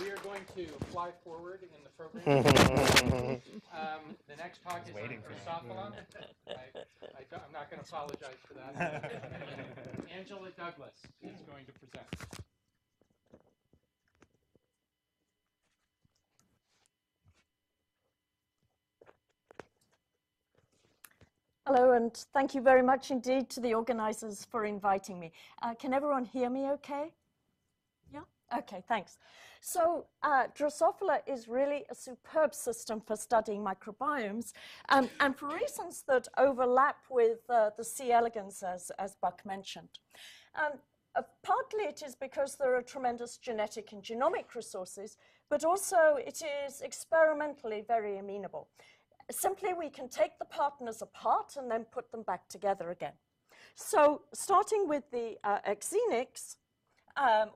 We are going to fly forward in the program. The next talk is on Drosophila. I'm not going to apologize for that. Angela Douglas is going to present. Hello, and thank you very much indeed to the organizers for inviting me. Can everyone hear me okay? Yeah? Okay, thanks. So Drosophila is really a superb system for studying microbiomes, and for reasons that overlap with the C. elegans, as Buck mentioned. Partly it is because there are tremendous genetic and genomic resources, but also it is experimentally very amenable. Simply, we can take the partners apart and then put them back together again. So starting with the axenics,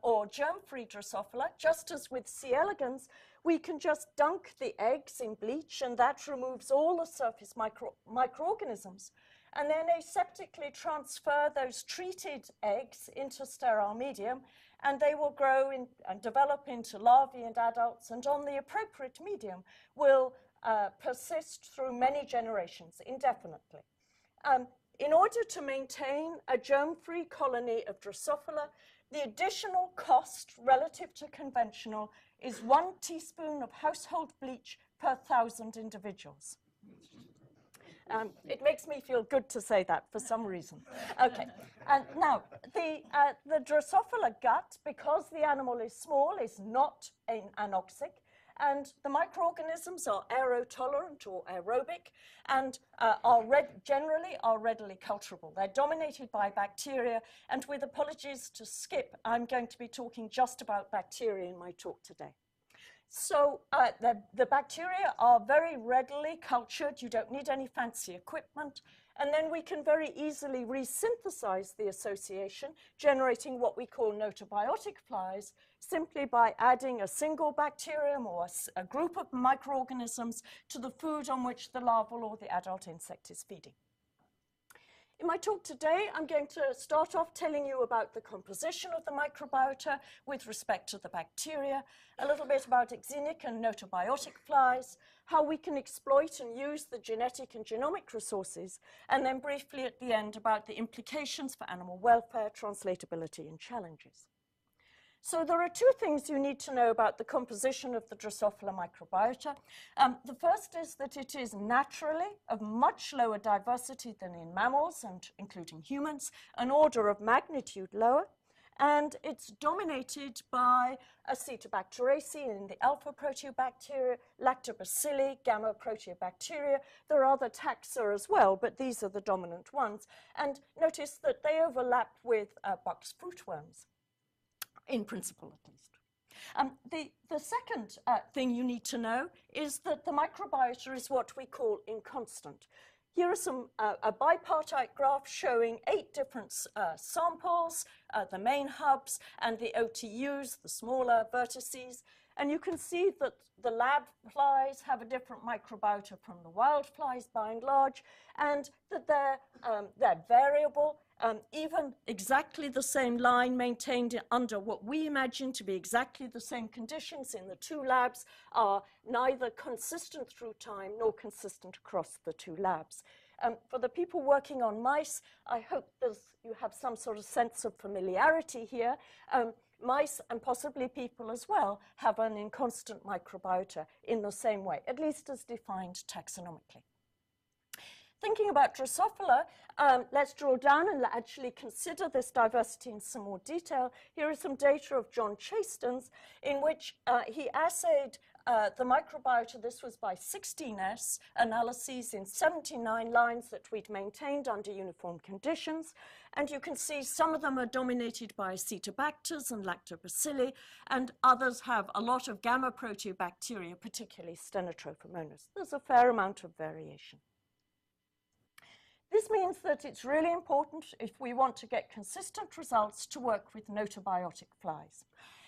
or germ-free Drosophila, just as with C. elegans, we can just dunk the eggs in bleach, and that removes all the surface microorganisms. And then aseptically transfer those treated eggs into sterile medium, and they will grow and develop into larvae and adults, and on the appropriate medium will persist through many generations indefinitely. In order to maintain a germ-free colony of Drosophila, the additional cost relative to conventional is 1 teaspoon of household bleach per 1,000 individuals. It makes me feel good to say that for some reason. Okay, and now the Drosophila gut, because the animal is small, is not anoxic, and the microorganisms are aerotolerant or aerobic, and generally are readily culturable. They're dominated by bacteria, and with apologies to Skip, I'm going to be talking just about bacteria in my talk today. So the bacteria are very readily cultured. You don't need any fancy equipment. And then we can very easily resynthesize the association, generating what we call notobiotic flies, simply by adding a single bacterium or a group of microorganisms to the food on which the larval or the adult insect is feeding. In my talk today, I'm going to start off telling you about the composition of the microbiota with respect to the bacteria, a little bit about axenic and notobiotic flies, how we can exploit and use the genetic and genomic resources, and then briefly at the end about the implications for animal welfare, translatability, and challenges. So there are 2 things you need to know about the composition of the Drosophila microbiota. The first is that it is naturally of much lower diversity than in mammals, and including humans, an order of magnitude lower. And it's dominated by Acetobacter in the alpha proteobacteria, lactobacilli, gamma proteobacteria. There are other taxa as well, but these are the dominant ones. And notice that they overlap with Buck's fruitworms, in principle at least. The second thing you need to know is that the microbiota is what we call inconstant. Here are some a bipartite graph showing 8 different samples, the main hubs, and the OTUs, the smaller vertices. And you can see that the lab flies have a different microbiota from the wild flies by and large, and that they're variable. Even exactly the same line maintained under what we imagine to be exactly the same conditions in the 2 labs are neither consistent through time nor consistent across the 2 labs. For the people working on mice, I hope you have some sort of sense of familiarity here. Mice, and possibly people as well, have an inconstant microbiota in the same way, at least as defined taxonomically. Thinking about Drosophila, let's drill down and actually consider this diversity in some more detail. Here is some data of John Chasten's, in which he assayed the microbiota. This was by 16S analyses in 79 lines that we'd maintained under uniform conditions. And you can see some of them are dominated by Acetobacters and lactobacilli, and others have a lot of gamma proteobacteria, particularly Stenotrophomonas. There's a fair amount of variation. This means that it's really important, if we want to get consistent results, to work with notobiotic flies.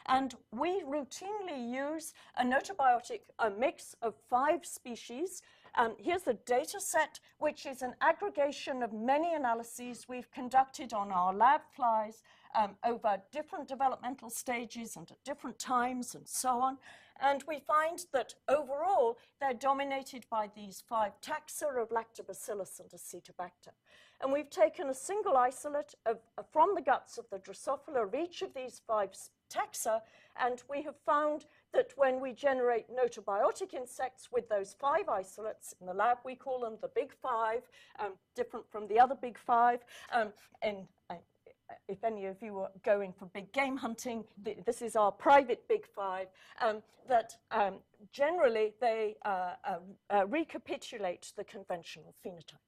And we routinely use a notobiotic mix of 5 species, Here's the data set, which is an aggregation of many analyses we've conducted on our lab flies over different developmental stages and at different times and so on. And we find that overall, they're dominated by these 5 taxa of Lactobacillus and Acetobacter. And we've taken a single isolate from the guts of the Drosophila of each of these 5 taxa, and we have found that when we generate notobiotic insects with those 5 isolates in the lab, we call them the big 5, different from the other big 5. If any of you are going for big game hunting, this is our private big 5, that generally they recapitulate the conventional phenotype.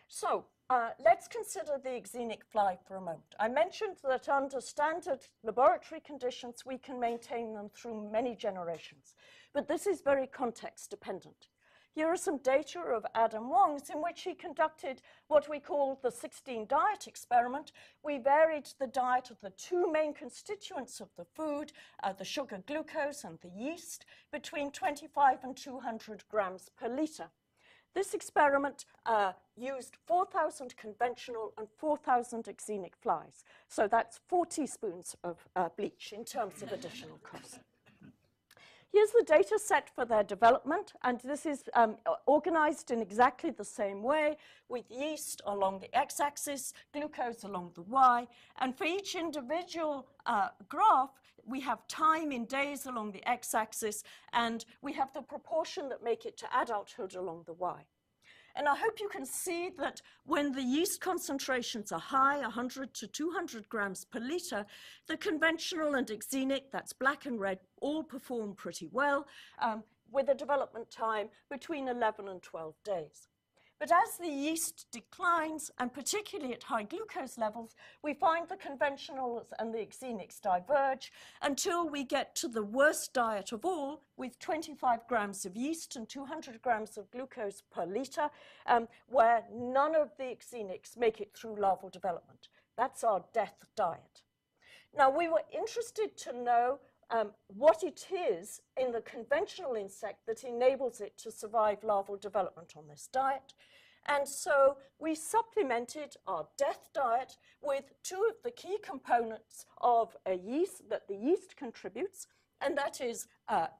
So let's consider the axenic fly for a moment. I mentioned that under standard laboratory conditions, we can maintain them through many generations, but this is very context dependent. Here are some data of Adam Wong's in which he conducted what we call the 16 diet experiment. We varied the diet of the 2 main constituents of the food, the sugar glucose and the yeast, between 25 and 200 grams per litre. This experiment used 4,000 conventional and 4,000 axenic flies. So that's 4 teaspoons of bleach in terms of additional cost. Here's the data set for their development, and this is organized in exactly the same way, with yeast along the x-axis, glucose along the y, and for each individual graph, we have time in days along the x-axis, and we have the proportion that make it to adulthood along the y. And I hope you can see that when the yeast concentrations are high, 100 to 200 grams per litre, the conventional and axenic, that's black and red, all perform pretty well with a development time between 11 and 12 days. But as the yeast declines, and particularly at high glucose levels, we find the conventionals and the axenics diverge until we get to the worst diet of all, with 25 grams of yeast and 200 grams of glucose per litre, where none of the axenics make it through larval development. That's our death diet. Now, we were interested to know what it is in the conventional insect that enables it to survive larval development on this diet. And so we supplemented our death diet with 2 of the key components of a yeast that the yeast contributes, and that is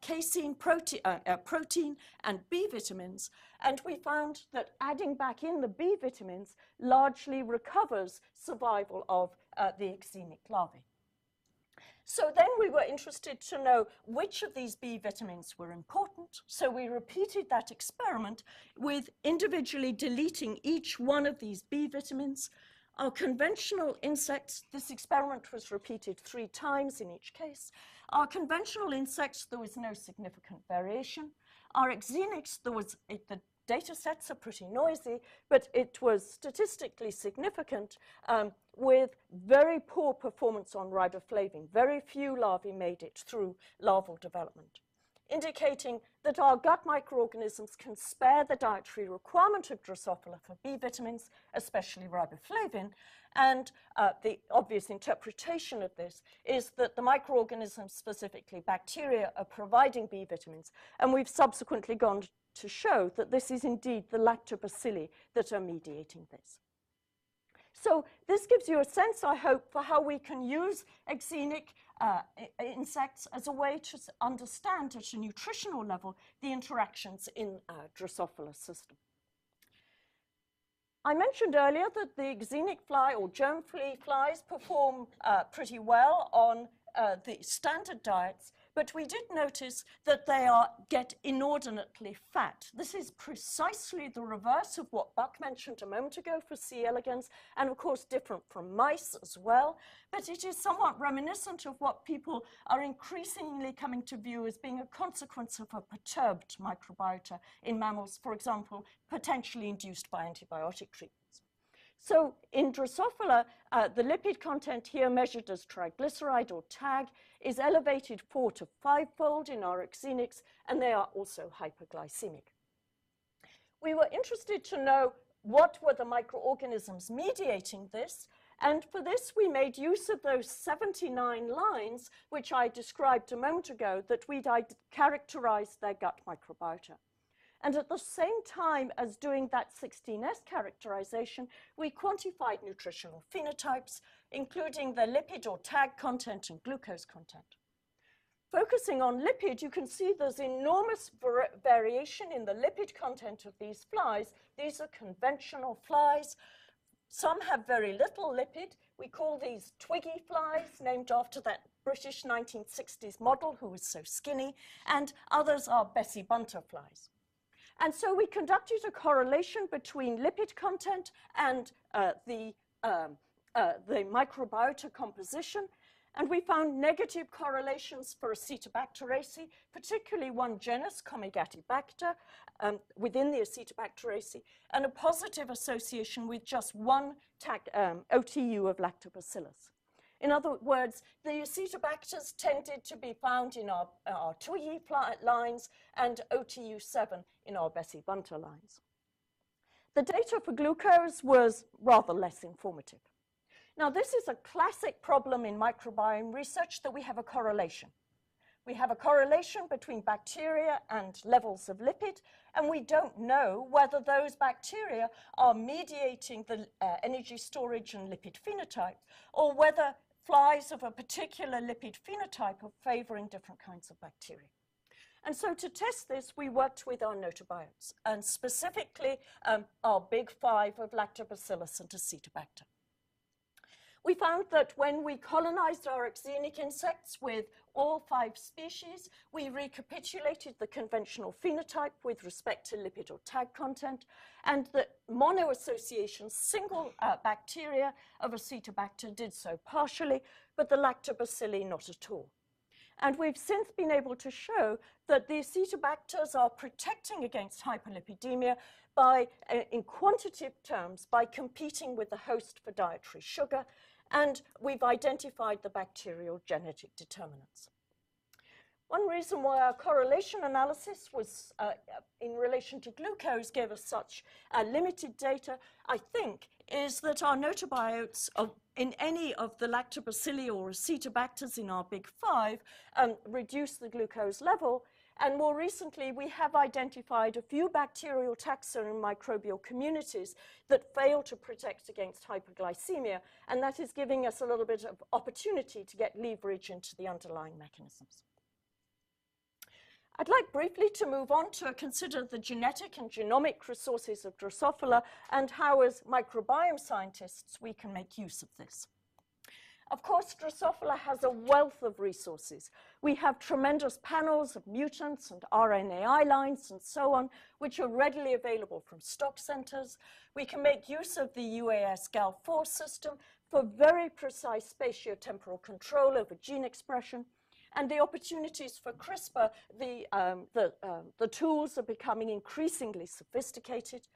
casein, protein, and B vitamins. And we found that adding back in the B vitamins largely recovers survival of the axenic larvae. So then we were interested to know which of these B vitamins were important. So we repeated that experiment with individually deleting each one of these B vitamins. Our conventional insects, this experiment was repeated 3 times in each case. Our conventional insects, there was no significant variation. Our axenics, the data sets are pretty noisy, but it was statistically significant with very poor performance on riboflavin. Very few larvae made it through larval development, indicating that our gut microorganisms can spare the dietary requirement of Drosophila for B vitamins, especially riboflavin. And the obvious interpretation of this is that the microorganisms, specifically bacteria, are providing B vitamins, and we've subsequently gone to show that this is indeed the lactobacilli that are mediating this. So this gives you a sense, I hope, for how we can use axenic insects as a way to understand at a nutritional level the interactions in Drosophila system. I mentioned earlier that the axenic fly or germ flea flies perform pretty well on the standard diets, but we did notice that they get inordinately fat. This is precisely the reverse of what Buck mentioned a moment ago for C. elegans, and of course different from mice as well, but it is somewhat reminiscent of what people are increasingly coming to view as being a consequence of a perturbed microbiota in mammals, for example, potentially induced by antibiotic treatments. So in Drosophila, the lipid content here measured as triglyceride or TAG is elevated 4 to 5-fold in our axenics, and they are also hyperglycemic. We were interested to know what were the microorganisms mediating this, and for this we made use of those 79 lines which I described a moment ago that we'd characterized their gut microbiota. And at the same time as doing that 16S characterization, we quantified nutritional phenotypes, including the lipid or tag content and glucose content. Focusing on lipid, you can see there's enormous variation in the lipid content of these flies. These are conventional flies. Some have very little lipid. We call these Twiggy flies, named after that British 1960s model who was so skinny, and others are Bessie Bunter flies. And so we conducted a correlation between lipid content and the microbiota composition, and we found negative correlations for Acetobacteraceae, particularly one genus, Acetobacter, within the Acetobacteraceae, and a positive association with just one OTU of lactobacillus. In other words, the Acetobacters tended to be found in our Twiggy lines and OTU7 in our Bessie Bunter lines. The data for glucose was rather less informative. Now, this is a classic problem in microbiome research, that we have a correlation. We have a correlation between bacteria and levels of lipid, and we don't know whether those bacteria are mediating the energy storage and lipid phenotype, or whether flies of a particular lipid phenotype are favoring different kinds of bacteria. And so to test this, we worked with our notabiotes, and specifically our big five of Lactobacillus and Acetobacter. We found that when we colonized our axenic insects with all 5 species, we recapitulated the conventional phenotype with respect to lipid or tag content, and the monoassociation single bacteria of Acetobacter did so partially, but the lactobacilli not at all. And we've since been able to show that the Acetobacters are protecting against hyperlipidemia by, in quantitative terms, by competing with the host for dietary sugar, and we've identified the bacterial genetic determinants. One reason why our correlation analysis was in relation to glucose gave us such limited data, I think, is that our notabiotes in any of the lactobacilli or Acetobacters in our big five reduce the glucose level. And more recently, we have identified a few bacterial taxa in microbial communities that fail to protect against hyperglycemia, and that is giving us a little bit of opportunity to get leverage into the underlying mechanisms. I'd like briefly to move on to consider the genetic and genomic resources of Drosophila and how, as microbiome scientists, we can make use of this. Of course, Drosophila has a wealth of resources. We have tremendous panels of mutants and RNAi lines and so on, which are readily available from stock centers. We can make use of the UAS-GAL4 system for very precise spatiotemporal control over gene expression. And the opportunities for CRISPR, the tools are becoming increasingly sophisticated.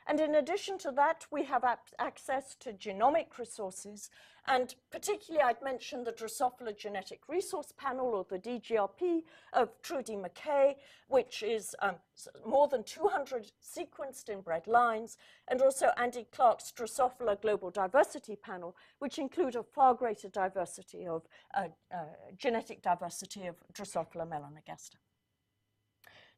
And in addition to that, we have access to genomic resources. And particularly, I'd mention the Drosophila Genetic Resource Panel, or the DGRP, of Trudy McKay, which is more than 200 sequenced inbred lines, and also Andy Clark's Drosophila Global Diversity Panel, which include a far greater diversity of genetic diversity of Drosophila melanogaster.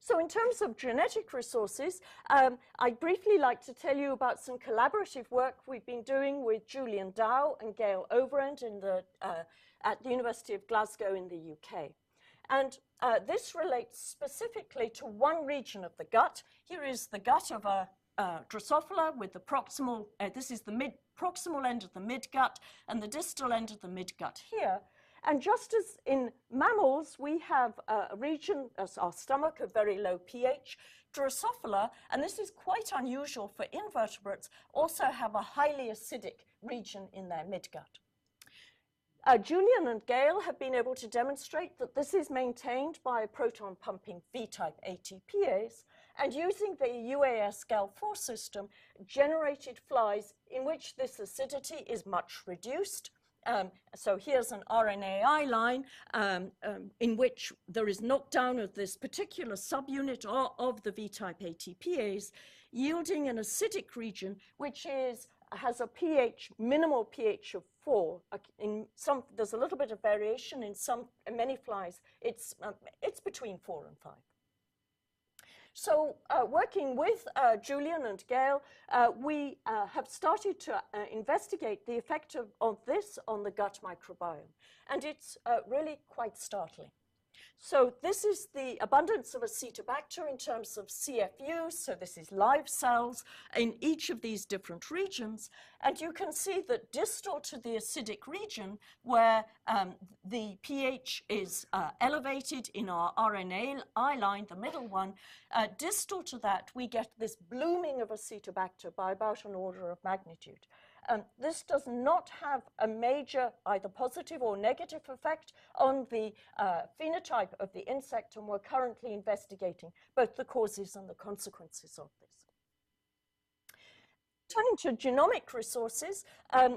So in terms of genetic resources, I'd briefly like to tell you about some collaborative work we've been doing with Julian Dow and Gail Overend at the University of Glasgow in the UK. And this relates specifically to one region of the gut. Here is the gut of a Drosophila with the proximal, this is the proximal end of the midgut and the distal end of the midgut here. And just as in mammals, we have a region, as our stomach, of very low pH, Drosophila, and this is quite unusual for invertebrates, also have a highly acidic region in their midgut. Julian and Gail have been able to demonstrate that this is maintained by proton-pumping V-type ATPase, and using the UAS-GAL4 system, generated flies in which this acidity is much reduced. So here's an RNAi line in which there is knockdown of this particular subunit of the V-type ATPase, yielding an acidic region which has a pH, minimal pH of 4. There's a little bit of variation in many flies. It's between 4 and 5. So working with Julian and Gail, we have started to investigate the effect of this on the gut microbiome. And it's really quite startling. So this is the abundance of Acetobacter in terms of CFUs. So this is live cells in each of these different regions. And you can see that distal to the acidic region, where the pH is elevated in our RNA line, the middle one, distal to that, we get this blooming of Acetobacter by about an order of magnitude. This does not have a major either positive or negative effect on the phenotype of the insect, and we're currently investigating both the causes and the consequences of this. Turning to genomic resources,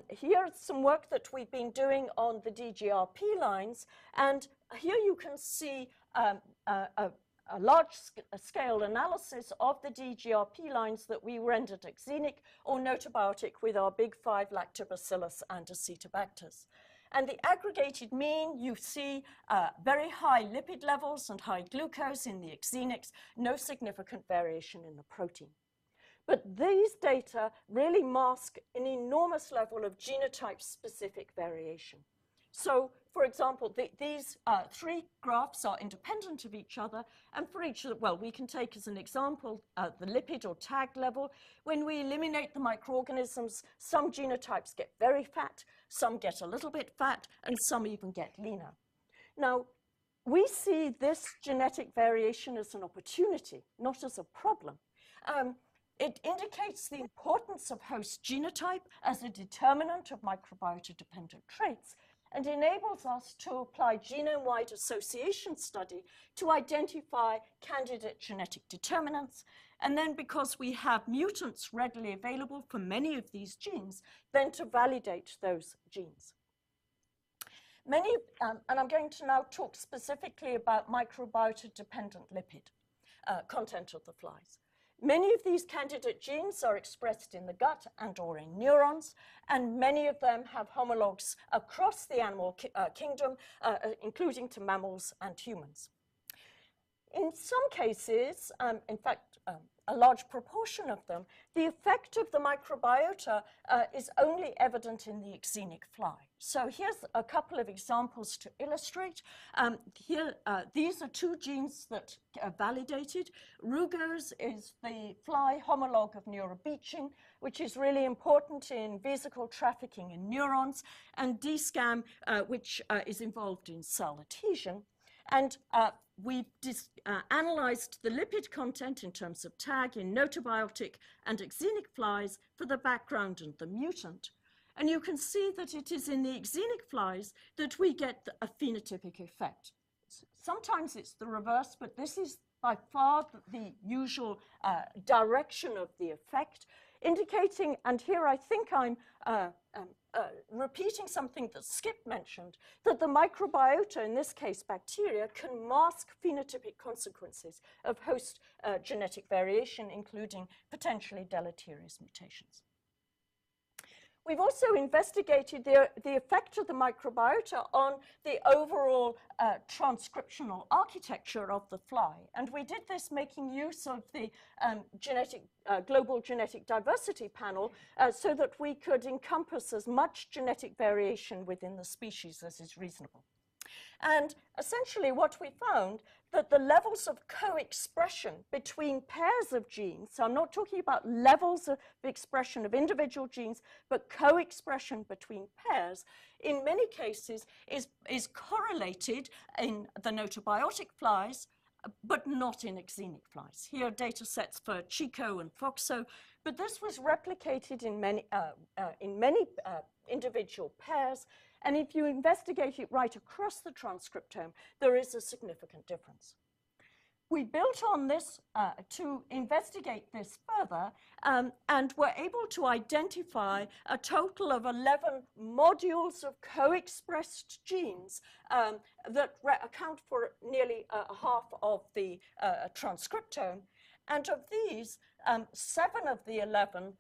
here's some work that we've been doing on the DGRP lines, and here you can see a large-scale analysis of the DGRP lines that we rendered axenic or notabiotic with our big 5 lactobacillus and acetobacters. And the aggregated mean, you see very high lipid levels and high glucose in the axenics, no significant variation in the protein. But these data really mask an enormous level of genotype-specific variation. So, for example, these 3 graphs are independent of each other, and for each of them, well, we can take as an example the lipid or tag level. When we eliminate the microorganisms, some genotypes get very fat, some get a little bit fat, and some even get leaner. Now, we see this genetic variation as an opportunity, not as a problem. It indicates the importance of host genotype as a determinant of microbiota-dependent traits, and enables us to apply genome-wide association study to identify candidate genetic determinants. And then, because we have mutants readily available for many of these genes, then to validate those genes. And I'm going to now talk specifically about microbiota-dependent lipid content of the flies. Many of these candidate genes are expressed in the gut and or in neurons, and many of them have homologs across the animal kingdom, including to mammals and humans. In some cases, in fact, a large proportion of them, the effect of the microbiota is only evident in the axenic fly. So here's a couple of examples to illustrate. These are 2 genes that are validated. Rugose is the fly homologue of neurobeaching, which is really important in vesicle trafficking in neurons, and DSCAM, which is involved in cell adhesion. And we've analyzed the lipid content in terms of tag in notabiotic and axenic flies for the background and the mutant. And you can see that it is in the axenic flies that we get a phenotypic effect. Sometimes it's the reverse, but this is by far the usual direction of the effect, indicating, and here I think I'm repeating something that Skip mentioned, that the microbiota, in this case bacteria, can mask phenotypic consequences of host genetic variation, including potentially deleterious mutations. We've also investigated the effect of the microbiota on the overall transcriptional architecture of the fly. And we did this making use of the global genetic diversity panel so that we could encompass as much genetic variation within the species as is reasonable. And essentially what we found that the levels of co-expression between pairs of genes, so I'm not talking about levels of expression of individual genes, but co-expression between pairs, in many cases is correlated in the notabiotic flies, but not in axenic flies. Here are data sets for Chico and Foxo, but this was replicated in many individual pairs. And if you investigate it right across the transcriptome, there is a significant difference. We built on this to investigate this further, and were able to identify a total of 11 modules of co-expressed genes that account for nearly half of the transcriptome. And of these, 7 of the 11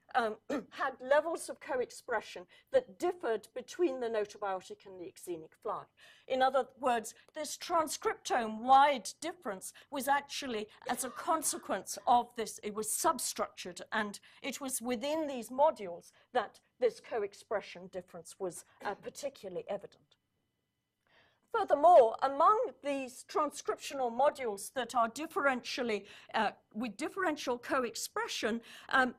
had levels of co-expression that differed between the notobiotic and the axenic fly. In other words, this transcriptome-wide difference was actually as a consequence of this. It was substructured, and it was within these modules that this co-expression difference was particularly evident. Furthermore, among these transcriptional modules that are differentially, with differential co-expression,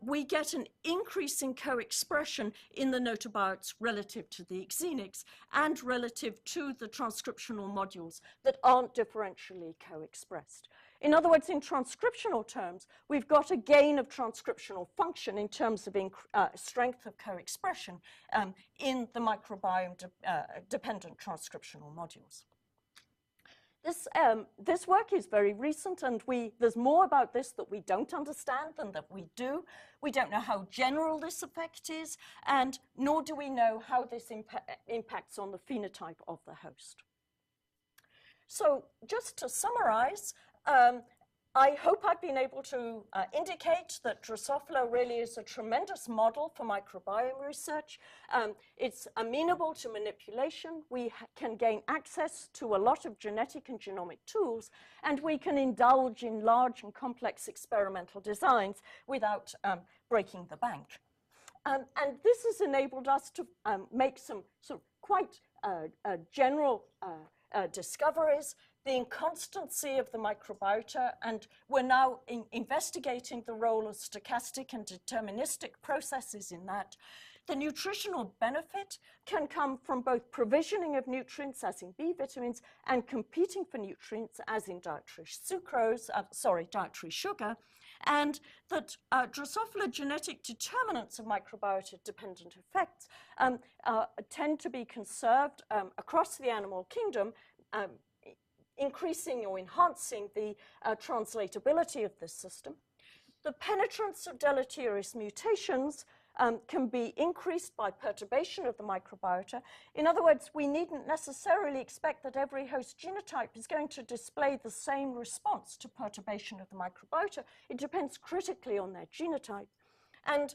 we get an increase in co-expression in the notobiotes relative to the axenics and relative to the transcriptional modules that aren't differentially co-expressed. In other words, in transcriptional terms, we've got a gain of transcriptional function in terms of strength of co-expression in the microbiome-dependent transcriptional modules. This work is very recent, and there's more about this that we don't understand than that we do. We don't know how general this effect is, and nor do we know how this impacts on the phenotype of the host. So just to summarize, I hope I've been able to indicate that Drosophila really is a tremendous model for microbiome research. It's amenable to manipulation. We can gain access to a lot of genetic and genomic tools, and we can indulge in large and complex experimental designs without breaking the bank. And this has enabled us to make some sort of quite general discoveries, the inconstancy of the microbiota, and we're now investigating the role of stochastic and deterministic processes in that. The nutritional benefit can come from both provisioning of nutrients, as in B vitamins, and competing for nutrients, as in dietary sugar, and that Drosophila genetic determinants of microbiota-dependent effects tend to be conserved across the animal kingdom, increasing or enhancing the translatability of this system. The penetrance of deleterious mutations can be increased by perturbation of the microbiota. In other words, we needn't necessarily expect that every host genotype is going to display the same response to perturbation of the microbiota. It depends critically on their genotype. And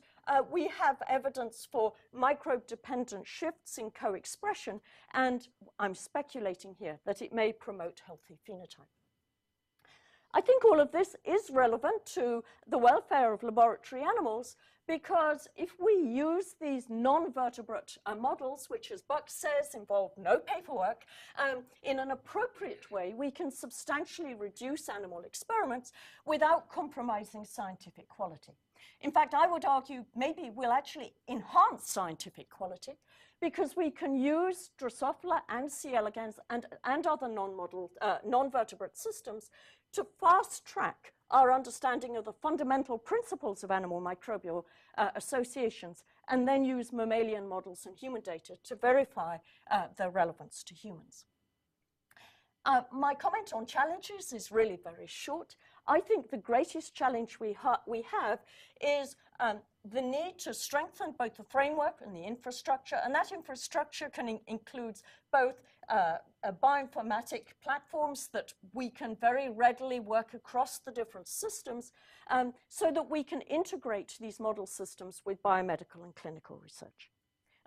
we have evidence for microbe-dependent shifts in co-expression, and I'm speculating here that it may promote healthy phenotype. I think all of this is relevant to the welfare of laboratory animals, because if we use these non-vertebrate models, which, as Buck says, involve no paperwork, in an appropriate way, we can substantially reduce animal experiments without compromising scientific quality. In fact, I would argue maybe we'll actually enhance scientific quality, because we can use Drosophila and C. elegans and other non-vertebrate systems to fast-track our understanding of the fundamental principles of animal microbial associations, and then use mammalian models and human data to verify their relevance to humans. My comment on challenges is really very short. I think the greatest challenge we have is the need to strengthen both the framework and the infrastructure, and that infrastructure can include both bioinformatic platforms that we can very readily work across the different systems, so that we can integrate these model systems with biomedical and clinical research.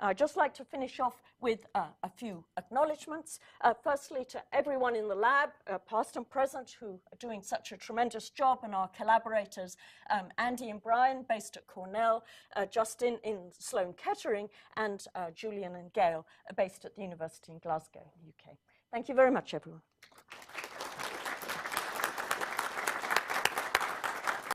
I'd just like to finish off with a few acknowledgements. Firstly, to everyone in the lab, past and present, who are doing such a tremendous job, and our collaborators, Andy and Brian, based at Cornell, Justin in Sloan Kettering, and Julian and Gail, based at the University in Glasgow, UK. Thank you very much, everyone.